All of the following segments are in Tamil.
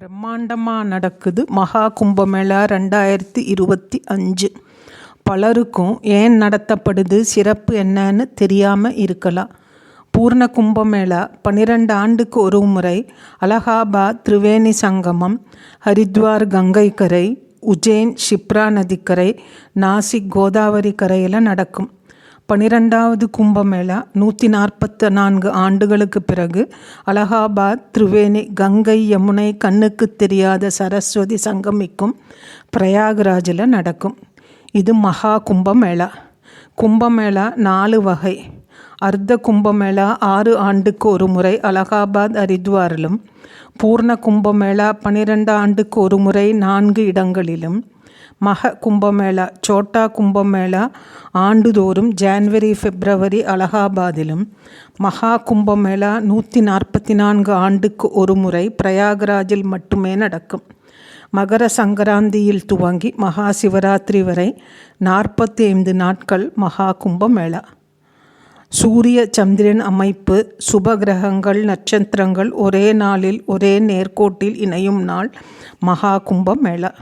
பிரம்மாண்டமாக நடக்குது மகா கும்பமேளா 2025. பலருக்கும் ஏன் நடத்தப்படுது, சிறப்பு என்னன்னு தெரியாமல் இருக்கலாம். பூர்ண கும்பமேளா 12 ஆண்டுக்கு ஒரு முறை அலகாபாத் திரிவேணி சங்கமம், ஹரித்வார் கங்கை கரை, உஜ்ஜைன் ஷிப்ரா நதிக்கரை, நாசிக் கோதாவரி கரையில் நடக்கும். 12வது கும்பமேளா 144 ஆண்டுகளுக்கு பிறகு அலகாபாத் திரிவேணி கங்கை யமுனை கண்ணுக்கு தெரியாத சரஸ்வதி சங்கமிக்கும் பிரயாகராஜில் நடக்கும். இது மகா கும்பமேளா. கும்பமேளா 4 வகை. அர்த்த கும்பமேளா 6 ஆண்டுக்கு ஒரு முறை அலகாபாத் ஹரித்வாரிலும், பூர்ண கும்பமேளா 12 ஆண்டுக்கு ஒரு முறை 4 இடங்களிலும், மக கும்பமேளா சோட்டா கும்பமேளா ஆண்டுதோறும் ஜான்வரி பிப்ரவரி அலகாபாதிலும், மகா கும்பமேளா 144 ஆண்டுக்கு ஒரு முறை பிரயாகராஜில் மட்டுமே நடக்கும். மகர சங்கராந்தியில் துவங்கி மகா சிவராத்திரி வரை 45 நாட்கள் மகா கும்பமேளா. சூரிய சந்திரன் அமைப்பு, சுப கிரகங்கள், நட்சத்திரங்கள் ஒரே நாளில் ஒரே நேர்கோட்டில் இணையும் நாள் மகா கும்பமேளா.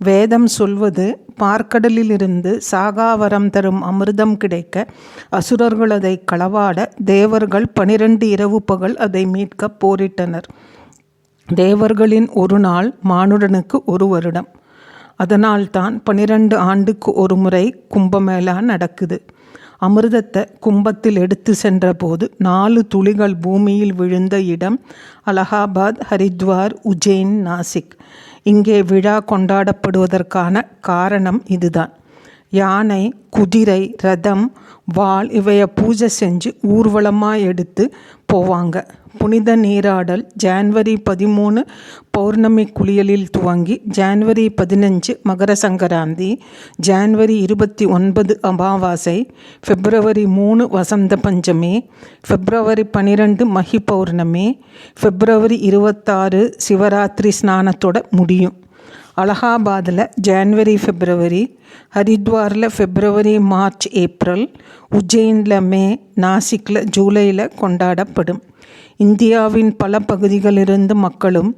வேதம் சொல்வது, பார்க்கடலிலிருந்து சாகாவரம் தரும் அமிர்தம் கிடைக்க அசுரர்கள் அதை களவாட தேவர்கள் 12 இரவு பகல் அதை மீட்க போரிட்டனர். தேவர்களின் ஒரு நாள் மானுடனுக்கு ஒரு வருடம். அதனால்தான் 12 ஆண்டுக்கு ஒரு முறை கும்பமேளா நடக்குது. அமிர்தத்தை கும்பத்தில் எடுத்து சென்ற போது 4 துளிகள் பூமியில் விழுந்த இடம் அலகாபாத், ஹரித்வார், உஜ்ஜைன், நாசிக். இங்கே விழா கொண்டாடப்படுவதற்கான காரணம் இதுதான். யானை, குதிரை, ரதம், வாள் இவைய பூஜை செஞ்சு ஊர்வலமாக எடுத்து போவாங்க. புனித நீராடல் ஜான்வரி 13 பௌர்ணமி குளியலில் துவங்கி ஜான்வரி 15 மகர சங்கராந்தி, ஜான்வரி 29 அமாவாசை, பிப்ரவரி 3 வசந்த பஞ்சமி, பிப்ரவரி 12 மகி பௌர்ணமி, பிப்ரவரி 26 சிவராத்திரி ஸ்நானத்தோட முடியும். அலகாபாத்தில் ஜான்வரி பிப்ரவரி, ஹரித்வாரில் பிப்ரவரி மார்ச் ஏப்ரல், உஜ்ஜைனில் மே, நாசிக்கில் ஜூலையில் கொண்டாடப்படும். இந்தியாவின் பல பகுதிகளிலிருந்து மக்களும்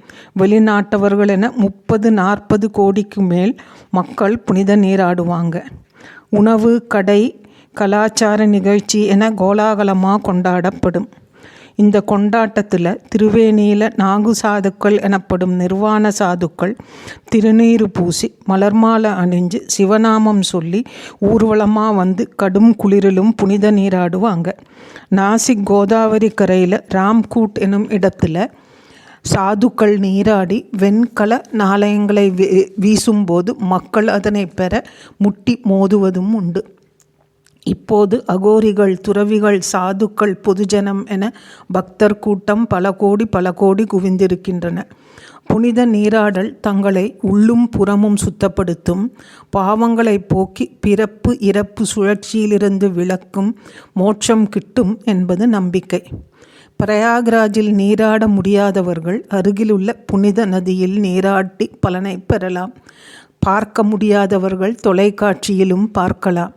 வெளிநாட்டவர்கள் என 30-40 கோடிக்கு மேல் மக்கள் புனித நீராடுவாங்க. உணவு, கடை, கலாச்சார நிகழ்ச்சி என கோலாகலமாக கொண்டாடப்படும். இந்த கொண்டாட்டத்தில் திருவேணியில் நாகு சாதுக்கள் எனப்படும் நிர்வாண சாதுக்கள் திருநீறு பூசி மலர்மாலை அணிஞ்சு சிவநாமம் சொல்லி ஊர்வலமாக வந்து கடும் குளிரிலும் புனித நீராடுவாங்க. நாசிக் கோதாவரி கரையில் ராம்கூட் எனும் இடத்துல சாதுக்கள் நீராடி வெண்கல நாணயங்களை வீசும்போது மக்கள் அதனை பெற முட்டி மோதுவதும் உண்டு. இப்போது அகோரிகள், துறவிகள், சாதுக்கள், பொதுஜனம் என பக்தர் கூட்டம் பல கோடி குவிந்திருக்கின்றன. புனித நீராடல் தங்களை உள்ளும் புறமும் சுத்தப்படுத்தும், பாவங்களை போக்கி பிறப்பு இறப்பு சுழற்சியிலிருந்து விலக்கும், மோட்சம் கிட்டும் என்பது நம்பிக்கை. பிரயாகராஜில் நீராட முடியாதவர்கள் அருகிலுள்ள புனித நதியில் நீராட்டி பலனை பெறலாம். பார்க்க முடியாதவர்கள் தொலைக்காட்சியிலும் பார்க்கலாம்.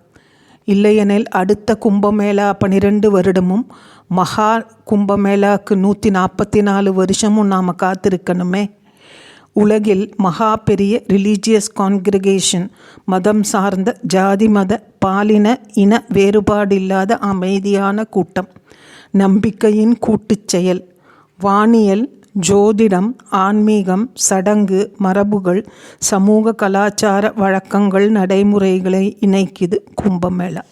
இல்லையெனில் அடுத்த கும்பமேளா 12 வருடமும், மகா கும்பமேளாவுக்கு 144 வருஷமும் நாம் காத்திருக்கணுமே. உலகில் மகா பெரிய ரிலீஜியஸ் கான்கிரிகேஷன், மதம் சார்ந்த ஜாதி மத பாலின இன வேறுபாடில்லாத அமைதியான கூட்டம், நம்பிக்கையின் கூட்டுச் செயல், வானியல், ஜோதிடம், ஆன்மீகம், சடங்கு, மரபுகள், சமூக கலாச்சார வழக்கங்கள், நடைமுறைகளை இணைக்குது கும்பமேளா.